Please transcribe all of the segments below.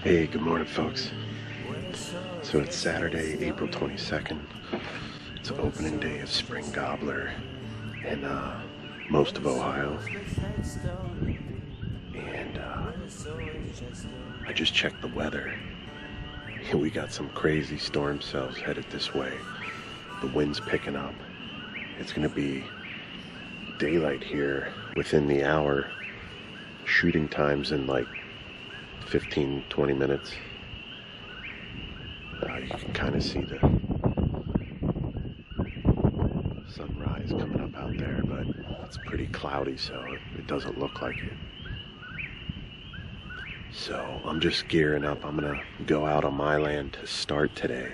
Hey, good morning, folks. So it's Saturday, April 22nd. It's opening day of spring Gobbler in most of Ohio. And I just checked the weather. We got some crazy storm cells headed this way. The wind's picking up. It's going to be daylight here within the hour. Shooting times in like 15-20 minutes. You can kind of see the sunrise coming up out there, but it's pretty cloudy, so it doesn't look like it. So I'm just gearing up. I'm gonna go out on my land to start today.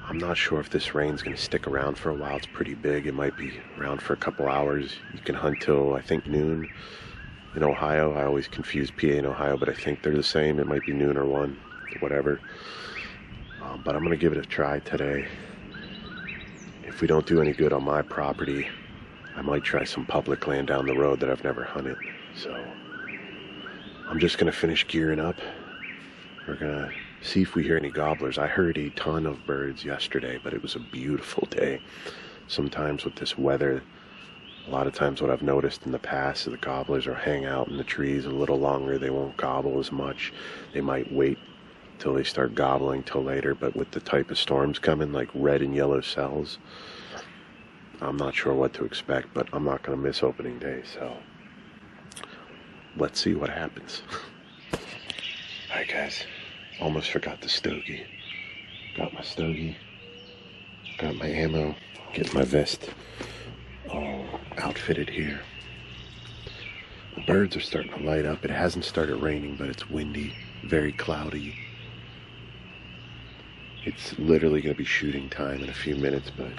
I'm not sure if this rain's gonna stick around for a while. It's pretty big. It might be around for a couple hours. You can hunt till I think noon in Ohio. I always confuse PA and Ohio, but I think they're the same. It might be noon or 1, whatever. But I'm gonna give it a try today. If we don't do any good on my property, I might try some public land down the road that I've never hunted. So I'm just gonna finish gearing up. We're gonna see if we hear any gobblers. I heard a ton of birds yesterday, but it was a beautiful day. Sometimes with this weather, a lot of times what I've noticed in the past is the gobblers will hang out in the trees a little longer. They won't gobble as much. They might wait till they start gobbling till later, but with the type of storms coming, like red and yellow cells, I'm not sure what to expect, but I'm not going to miss opening day, so let's see what happens. Alright guys, almost forgot the stogie. Got my stogie, got my ammo, get my vest all outfitted here. The birds are starting to light up. It hasn't started raining, but it's windy, very cloudy. It's literally going to be shooting time in a few minutes, but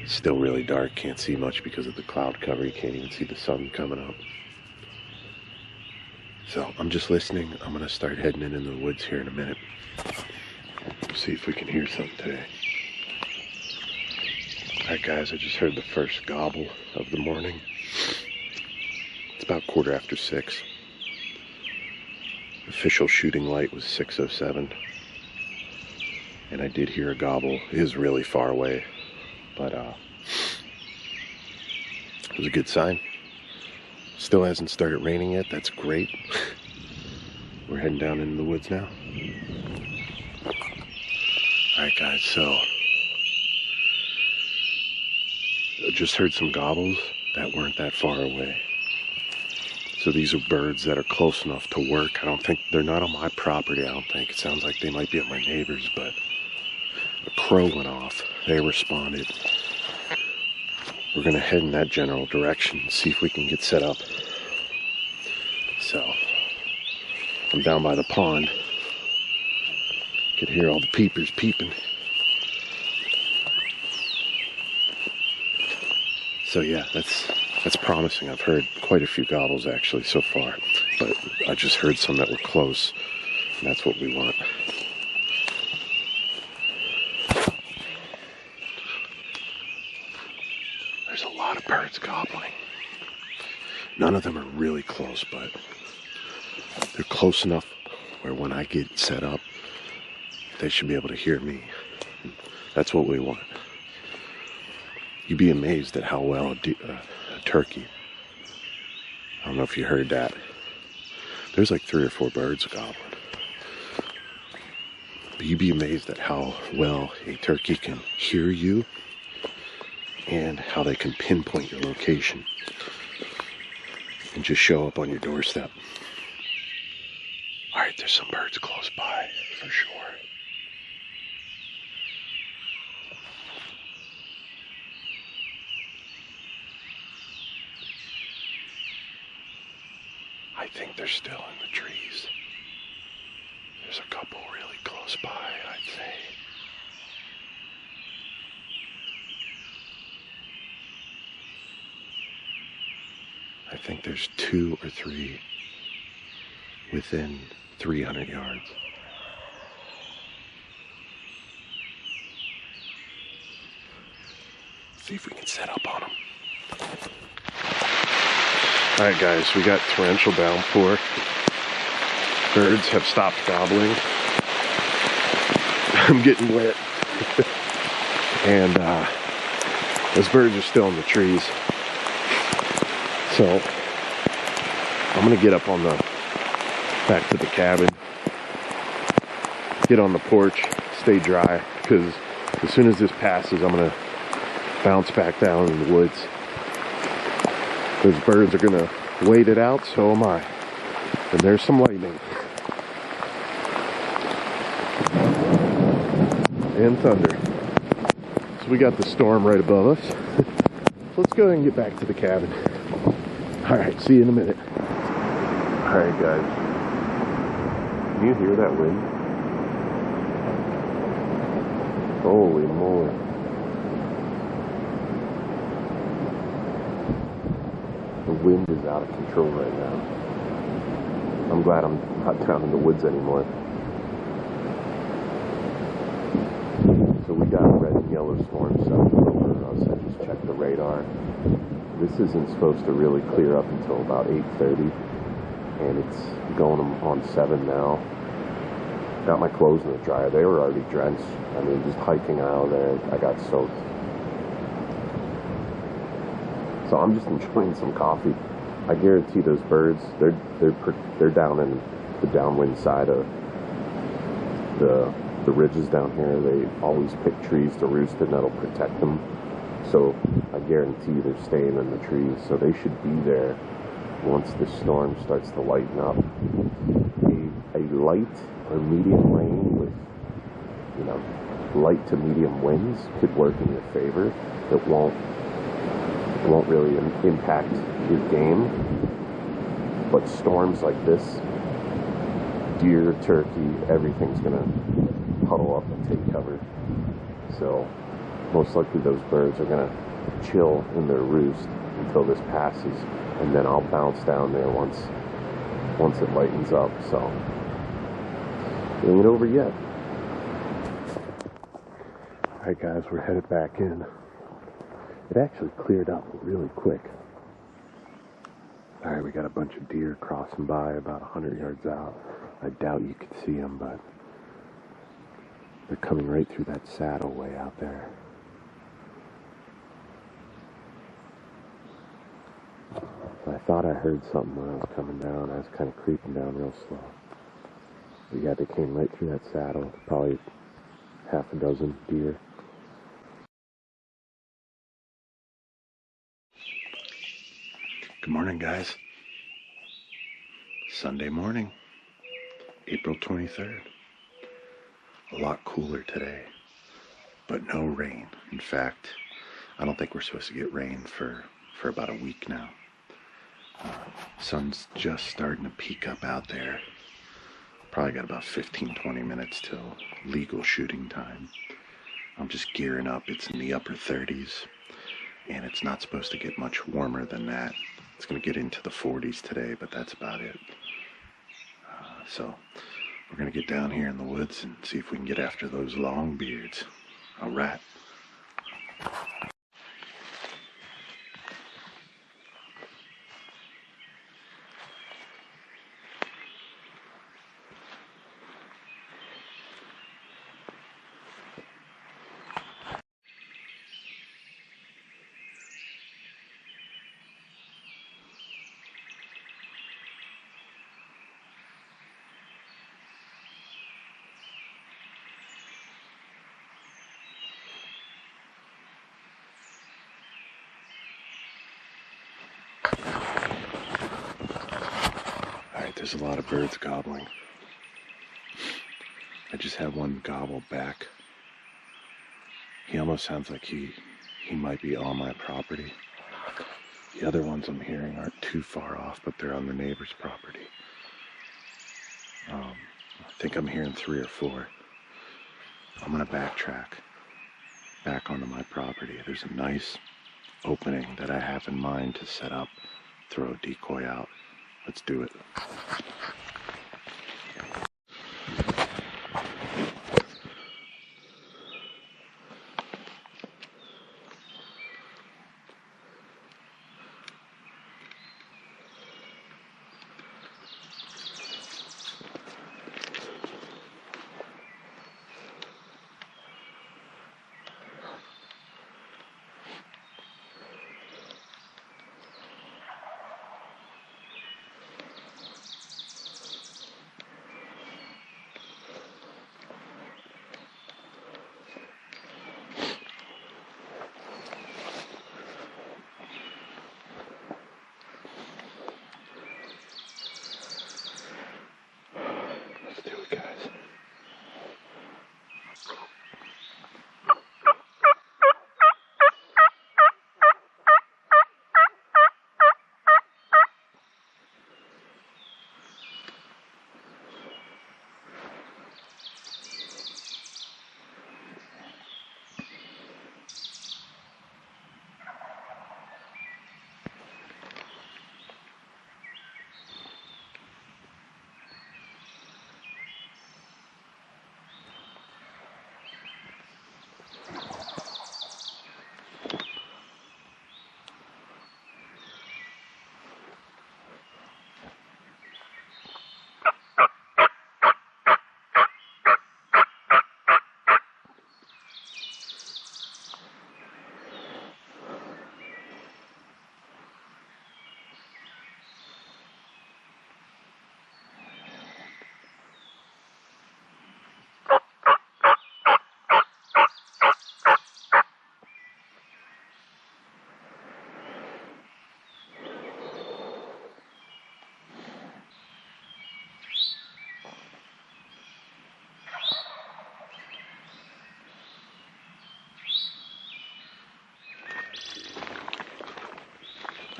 it's still really dark. Can't see much because of the cloud cover. You can't even see the sun coming up. So I'm just listening. I'm going to start heading into the woods here in a minute. See if we can hear something today. Alright guys, I just heard the first gobble of the morning. It's about 6:15. Official shooting light was 6:07. And I did hear a gobble. It is really far away, but it was a good sign. Still hasn't started raining yet. That's great. We're heading down into the woods now. Alright guys, so I just heard some gobbles that weren't that far away. So these are birds that are close enough to work. I don't think, they're not on my property, I don't think. It sounds like they might be at my neighbor's, but a crow went off. They responded. We're gonna head in that general direction, see if we can get set up. So I'm down by the pond. Could hear all the peepers peeping. So yeah, that's promising. I've heard quite a few gobbles actually so far, but I just heard some that were close, and that's what we want. There's a lot of birds gobbling. None of them are really close, but they're close enough where when I get set up, they should be able to hear me. That's what we want. You'd be amazed at how well a turkey, I don't know if you heard that, there's like 3 or 4 birds gobbling. But you'd be amazed at how well a turkey can hear you and how they can pinpoint your location and just show up on your doorstep. Alright, there's some birds close by for sure. I think they're still in the trees. There's a couple really close by, I'd say. I think there's 2 or 3 within 300 yards. See if we can set up on them. Alright guys, we got torrential downpour. Birds have stopped gobbling. I'm getting wet. And those birds are still in the trees. So I'm gonna get up on the back to the cabin, get on the porch, stay dry, because as soon as this passes, I'm gonna bounce back down in the woods. Those birds are gonna wait it out, so am I. And there's some lightning and thunder. So we got the storm right above us. Let's go ahead and get back to the cabin. Alright, see you in a minute. Alright guys, can you hear that wind? Holy moly. The wind is out of control right now. I'm glad I'm not down in the woods anymore. So we got a red and yellow storm settled over us. I just checked the radar. This isn't supposed to really clear up until about 8:30, and it's going on 7 now. Got my clothes in the dryer. They were already drenched. I mean, just hiking out of there, I got soaked. So I'm just enjoying some coffee. I guarantee those birds, they're down in the downwind side of the ridges down here. They always pick trees to roost, and that'll protect them. So I guarantee they're staying in the trees. So they should be there once the storm starts to lighten up. A light or medium rain with, light to medium winds could work in your favor. It won't really impact your game. But storms like this, deer, turkey, everything's gonna huddle up and take cover. So most likely those birds are gonna chill in their roost until this passes, and then I'll bounce down there once it lightens up. So it ain't over yet. Alright guys, we're headed back in. It actually cleared up really quick. Alright, we got a bunch of deer crossing by about 100 yards out. I doubt you could see them, but they're coming right through that saddle way out there. I thought I heard something when I was coming down. I was kind of creeping down real slow. But yeah, they came right through that saddle. Probably half a dozen deer. Good morning, guys. Sunday morning, April 23rd. A lot cooler today, but no rain. In fact, I don't think we're supposed to get rain for about a week now. Sun's just starting to peek up out there. Probably got about 15-20 minutes till legal shooting time. I'm just gearing up. It's in the upper 30s, and it's not supposed to get much warmer than that. It's going to get into the 40s today, but that's about it. So we're going to get down here in the woods and see if we can get after those long beards. All right. There's a lot of birds gobbling. I just had one gobble back. He almost sounds like he might be on my property. The other ones I'm hearing aren't too far off, but they're on the neighbor's property. I think I'm hearing 3 or 4. I'm gonna backtrack back onto my property. There's a nice opening that I have in mind to set up, throw a decoy out. Let's do it.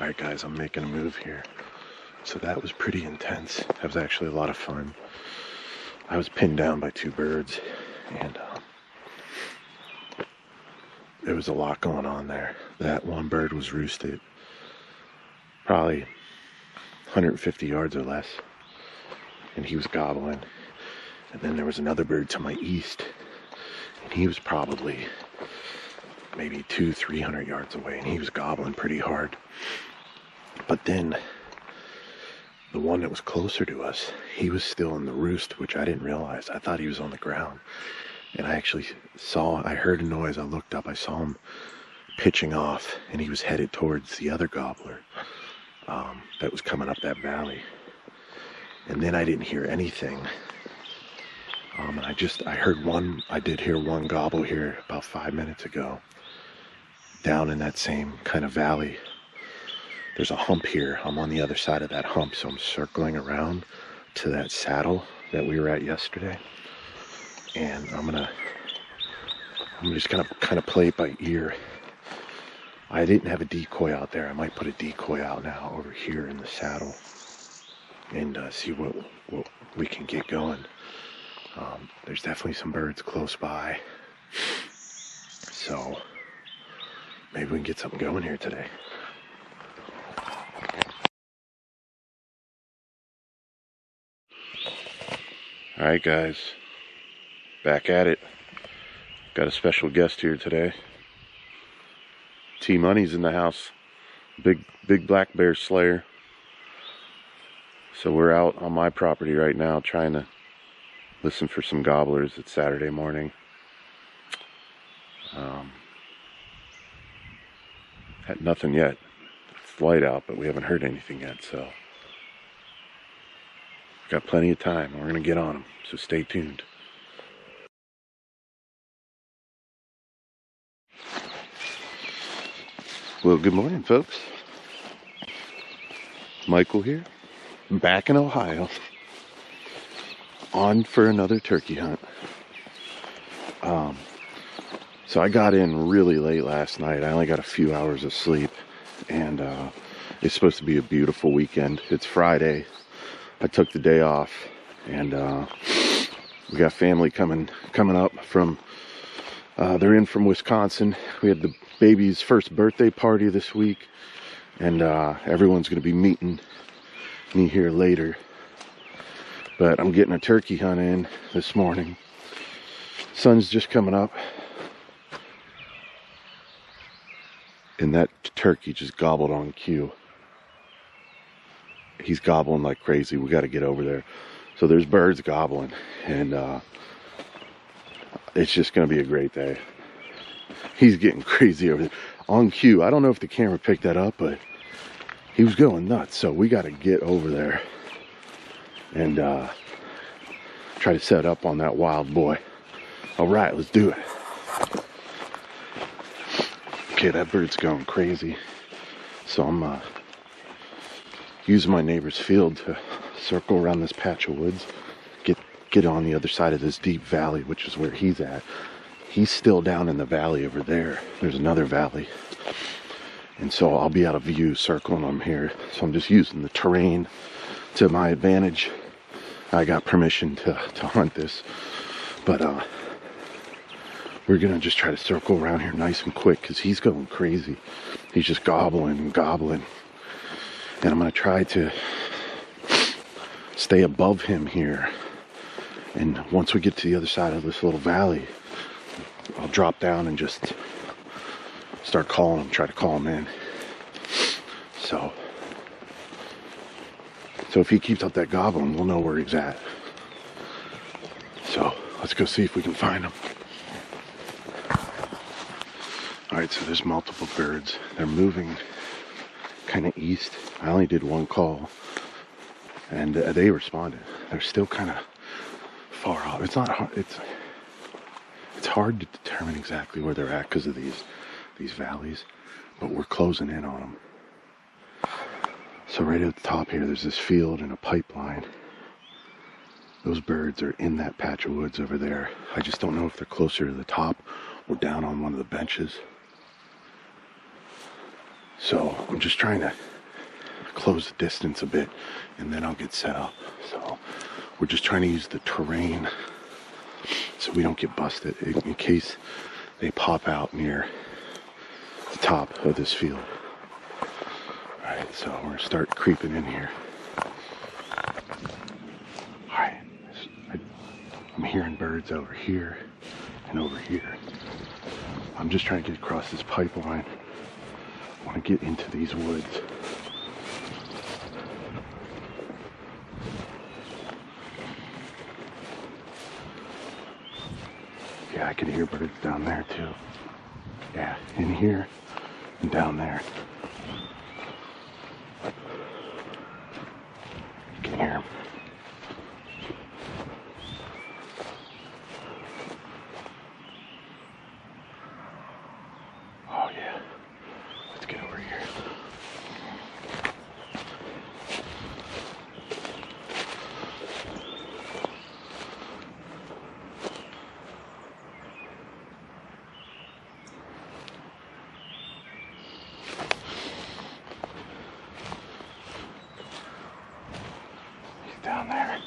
Alright guys, I'm making a move here. So that was pretty intense. That was actually a lot of fun. I was pinned down by 2 birds, and there was a lot going on there. That one bird was roosted probably 150 yards or less, and he was gobbling. And then there was another bird to my east, and he was probably maybe 200-300 yards away, and he was gobbling pretty hard. But then the one that was closer to us, he was still in the roost, which I didn't realize. I thought he was on the ground. And I actually I heard a noise. I looked up, I saw him pitching off, and he was headed towards the other gobbler that was coming up that valley. And then I didn't hear anything. And I did hear one gobble here about 5 minutes ago, down in that same kind of valley. There's a hump here. I'm on the other side of that hump, so I'm circling around to that saddle that we were at yesterday. And I'm just gonna kind of play it by ear. I didn't have a decoy out there. I might put a decoy out now over here in the saddle and see what we can get going. There's definitely some birds close by, so maybe we can get something going here today. Alright guys, back at it. Got a special guest here today. T-Money's in the house. Big black bear slayer. So we're out on my property right now trying to listen for some gobblers. It's Saturday morning. Had nothing yet. It's light out, but we haven't heard anything yet, so got plenty of time. We're gonna get on them, so stay tuned. Well, good morning, folks. Michael here, back in Ohio, on for another turkey hunt. So I got in really late last night. I only got a few hours of sleep, and it's supposed to be a beautiful weekend. It's Friday. I took the day off, and we got family coming up from, they're in from Wisconsin. We had the baby's first birthday party this week, and everyone's going to be meeting me here later. But I'm getting a turkey hunt in this morning. Sun's just coming up, and that turkey just gobbled on cue. He's gobbling like crazy. We got to get over there. So there's birds gobbling, and it's just going to be a great day. He's getting crazy over there on cue. I don't know if the camera picked that up, but he was going nuts. So we got to get over there and try to set up on that wild boy. All right, let's do it. Okay, that bird's going crazy. So I'm using my neighbor's field to circle around this patch of woods, get on the other side of this deep valley, which is where he's at. He's still down in the valley over there. There's another valley, and so I'll be out of view circling him here. So I'm just using the terrain to my advantage. I got permission to hunt this, but we're gonna just try to circle around here nice and quick, because he's going crazy. He's just gobbling and gobbling. And I'm going to try to stay above him here. And once we get to the other side of this little valley, I'll drop down and just start calling him, try to call him in. So if he keeps up that gobbling, we'll know where he's at. So let's go see if we can find him. Alright, so there's multiple birds. They're moving kind of east. I only did one call, and they responded. They're still kind of far off. It's not hard. It's hard to determine exactly where they're at because of these valleys, but we're closing in on them. So right at the top here, there's this field and a pipeline. Those birds are in that patch of woods over there. I just don't know if they're closer to the top or down on one of the benches. So I'm just trying to close the distance a bit, and then I'll get set up. So we're just trying to use the terrain so we don't get busted in case they pop out near the top of this field. Alright, so we're going to start creeping in here. Alright, I'm hearing birds over here and over here. I'm just trying to get across this pipeline. I want to get into these woods. Yeah, I can hear birds down there too. Yeah, in here and down there. You can hear them. Oh yeah, let's get over here. Down there.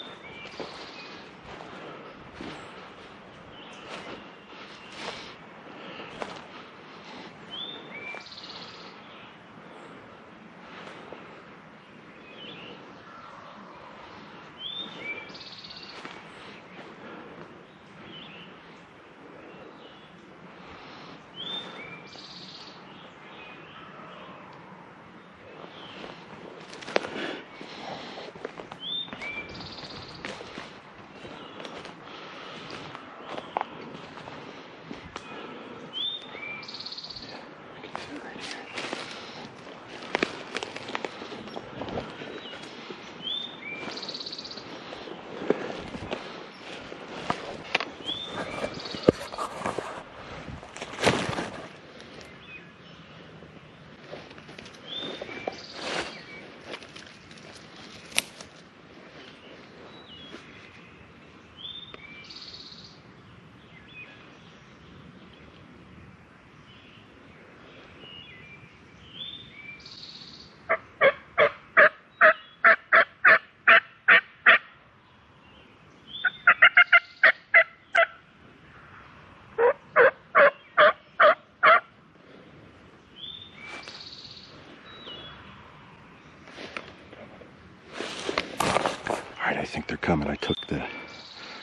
I think they're coming. I took the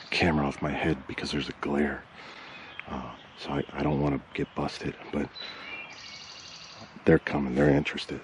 camera off my head because there's a glare. So I don't want to get busted, but they're coming. They're interested.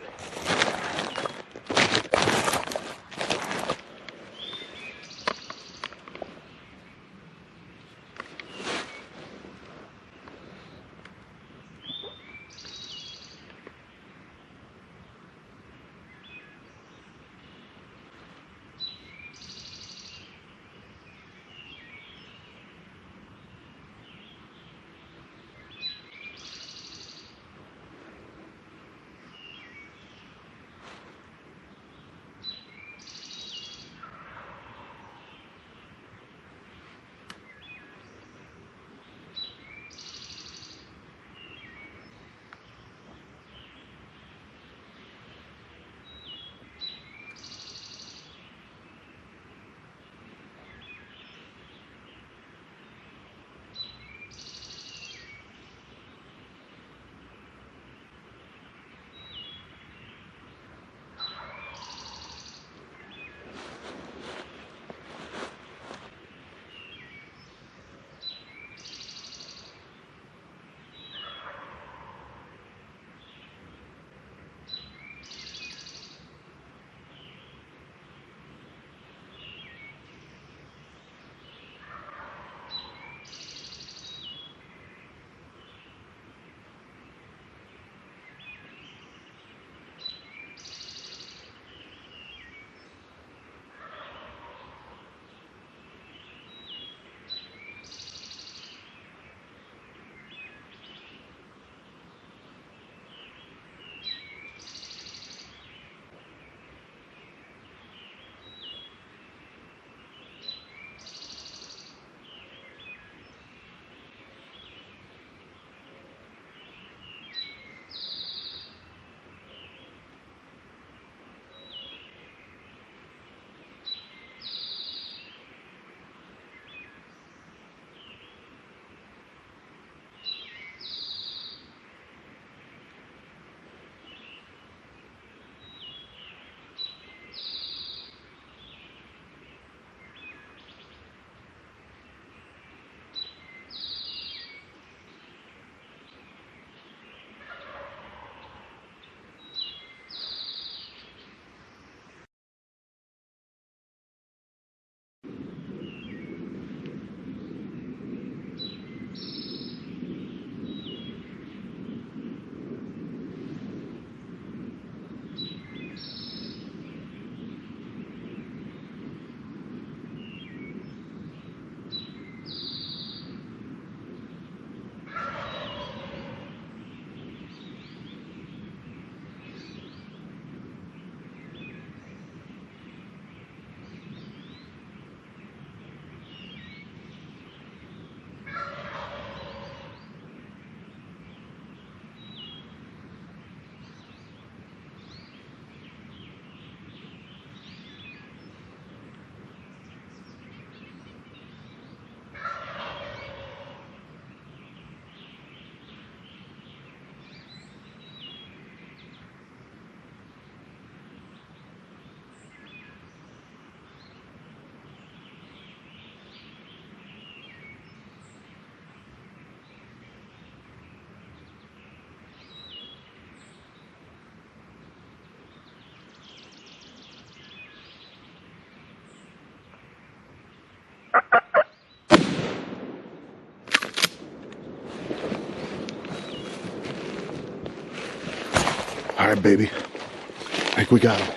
All right, baby. I think we got him.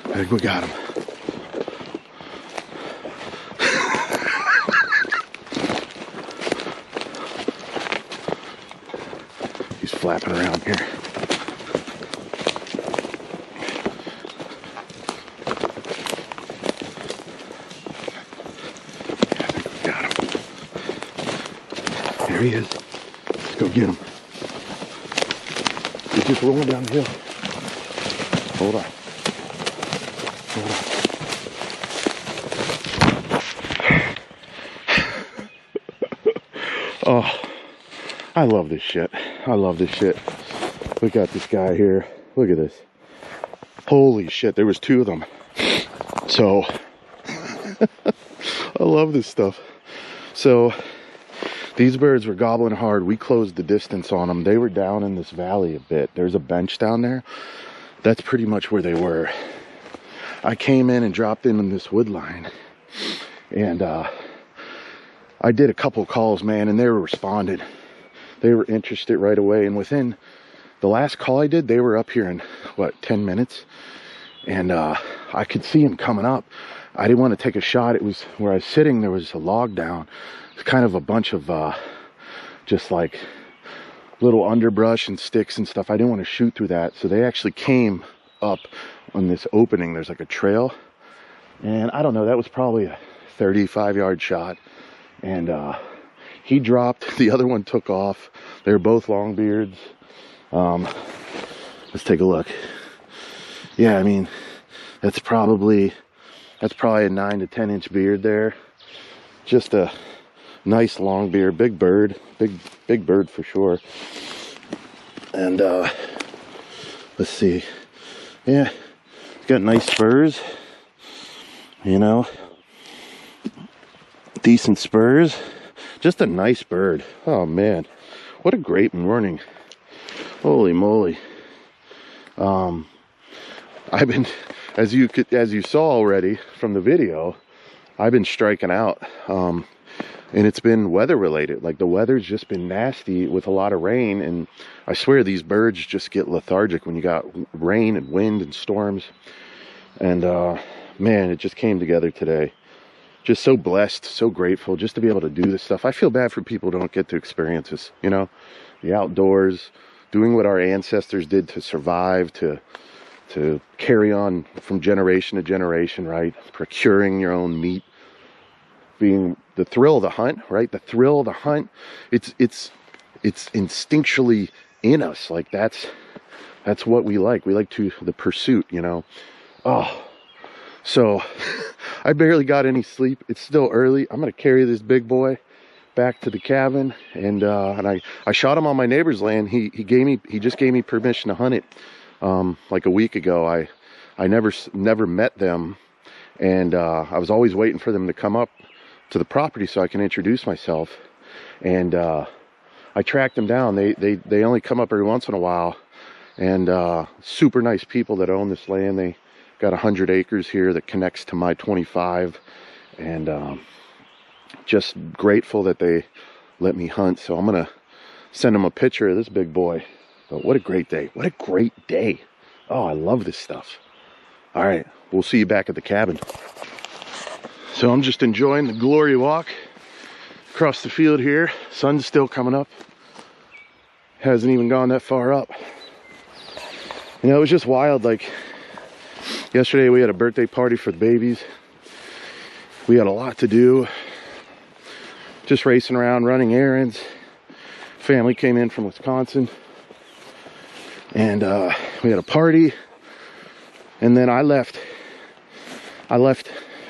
I think we got him. He's flapping around here. I think we got him. There he is. Let's go get him. He's just rolling down the hill. Hold on. Hold on. Oh, I love this shit. I love this shit. We got this guy here. Look at this. Holy shit, there was 2 of them. So, I love this stuff. So, these birds were gobbling hard. We closed the distance on them. They were down in this valley a bit. There's a bench down there. That's pretty much where they were. I came in and dropped in on this wood line. And I did a couple calls, man, and they were responding. They were interested right away. And within the last call I did, they were up here in, what, 10 minutes? And I could see them coming up. I didn't want to take a shot. It was where I was sitting, there was a log down. It's kind of a bunch of just like little underbrush and sticks and stuff. I didn't want to shoot through that. So they actually came up on this opening. There's like a trail. And I don't know, that was probably a 35-yard shot. And he dropped, the other one took off. They were both long beards. Let's take a look. Yeah, I mean, that's probably a 9 to 10 inch beard there. Just a nice long beard, big bird, big bird for sure. And let's see. Yeah, it's got nice spurs, you know, decent spurs. Just a nice bird. Oh man, what a great morning. Holy moly. I've been, as you saw already from the video, I've been striking out. And it's been weather related. Like the weather's just been nasty with a lot of rain, and I swear these birds just get lethargic when you got rain and wind and storms. And man, it just came together today. Just so blessed, so grateful just to be able to do this stuff. I feel bad for people who don't get to experience this, you know, the outdoors, doing what our ancestors did to survive, to carry on from generation to generation, right? Procuring your own meat, being the thrill of the hunt, right? The thrill of the hunt, it's instinctually in us. Like that's what we like. We like the pursuit, you know. Oh, so I barely got any sleep. It's still early. I'm gonna carry this big boy back to the cabin, and I shot him on my neighbor's land. He just gave me permission to hunt it like a week ago. I never met them, and I was always waiting for them to come up to the property so I can introduce myself. And I tracked them down. They only come up every once in a while, and super nice people that own this land. They got 100 acres here that connects to my 25, and just grateful that they let me hunt. So I'm gonna send them a picture of this big boy. But what a great day. What a great day. Oh, I love this stuff. All right, we'll see you back at the cabin. So I'm just enjoying the glory walk across the field here. Sun's still coming up. Hasn't even gone that far up. You know, it was just wild. Like yesterday we had a birthday party for the babies. We had a lot to do. Just racing around, running errands. Family came in from Wisconsin. And we had a party. And then I left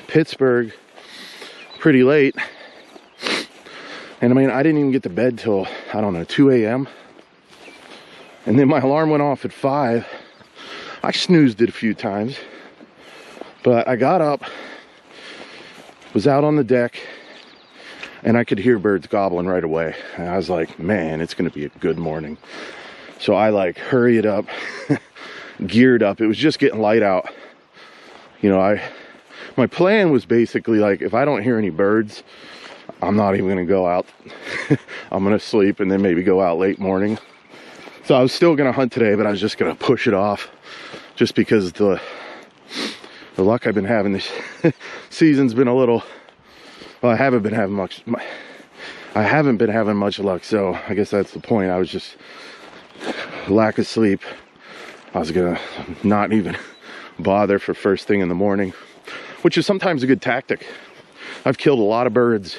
Pittsburgh pretty late. And I mean, I didn't even get to bed till, I don't know, 2 a.m. And then my alarm went off at 5. I snoozed it a few times. But I got up, was out on the deck, and I could hear birds gobbling right away. And I was like, man, it's gonna be a good morning. So I like hurried up, geared up. It was just getting light out. You know, my plan was basically like, if I don't hear any birds, I'm not even gonna go out. I'm gonna sleep and then maybe go out late morning. So I was still gonna hunt today, but I was just gonna push it off just because the luck I've been having this season's been a little, well, I haven't been having much luck, so I guess that's the point. I was just, lack of sleep. I was gonna not even bother for first thing in the morning, which is sometimes a good tactic. I've killed a lot of birds,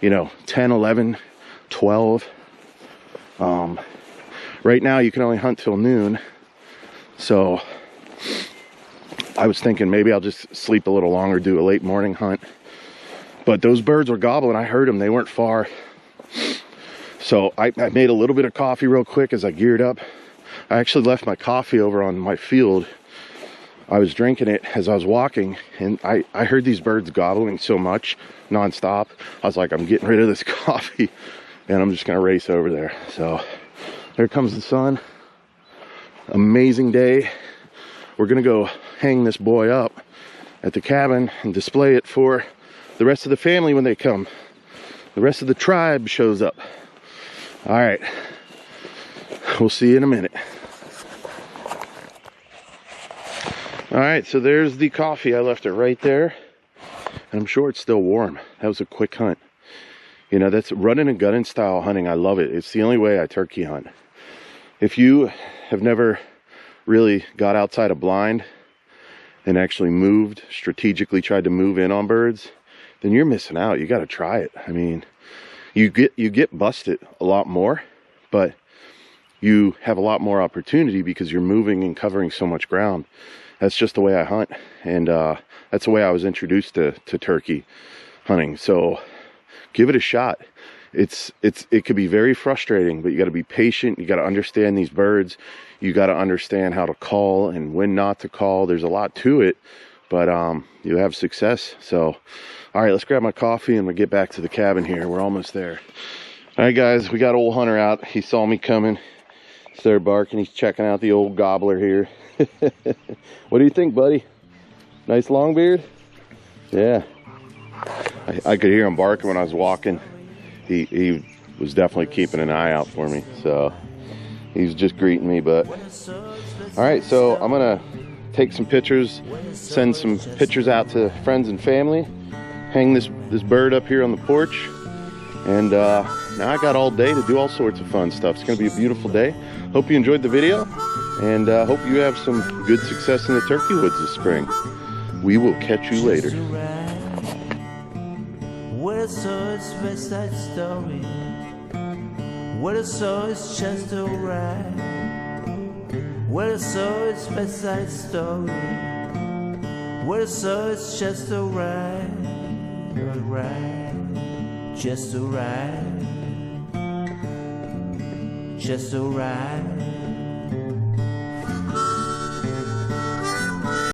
you know, 10, 11, 12. Right now you can only hunt till noon, so I was thinking maybe I'll just sleep a little longer, do a late morning hunt. But those birds were gobbling. I heard them. They weren't far. So I made a little bit of coffee real quick as I geared up. I actually left my coffee over on my field. I was drinking it as I was walking, and I heard these birds gobbling so much nonstop. I was like, I'm getting rid of this coffee, and I'm just gonna race over there. So there comes the sun. Amazing day. We're gonna go hang this boy up at the cabin and display it for the rest of the family when they come. The rest of the tribe shows up. All right, we'll see you in a minute. All right, so there's the coffee. I left it right there, and I'm sure it's still warm. That was a quick hunt. You know, that's running and gunning style hunting. I love it. It's the only way I turkey hunt. If you have never really got outside a blind and actually moved, strategically tried to move in on birds, then you're missing out. You got to try it. I mean, you get busted a lot more, but you have a lot more opportunity because you're moving and covering so much ground. That's just the way I hunt, and that's the way I was introduced to turkey hunting. So give it a shot. It could be very frustrating, but you got to be patient. You got to understand these birds. You got to understand how to call and when not to call. There's a lot to it, but you have success. So all right, let's grab my coffee and we'll get back to the cabin here. We're almost there. All right, guys, we got old Hunter out. He saw me coming. He's there barking. He's checking out the old gobbler here. What do you think, buddy? Nice long beard? Yeah. I could hear him barking when I was walking. He was definitely keeping an eye out for me. So he was just greeting me, but all right, so I'm gonna take some pictures, send some pictures out to friends and family, hang this bird up here on the porch, and now I got all day to do all sorts of fun stuff. It's gonna be a beautiful day. Hope you enjoyed the video, and hope you have some good success in the turkey woods this spring. We will catch you later. What I saw is West Side Story. What I saw is just a ride. What I saw is West Side Story. What I saw is just a ride, just a ride, just a ride.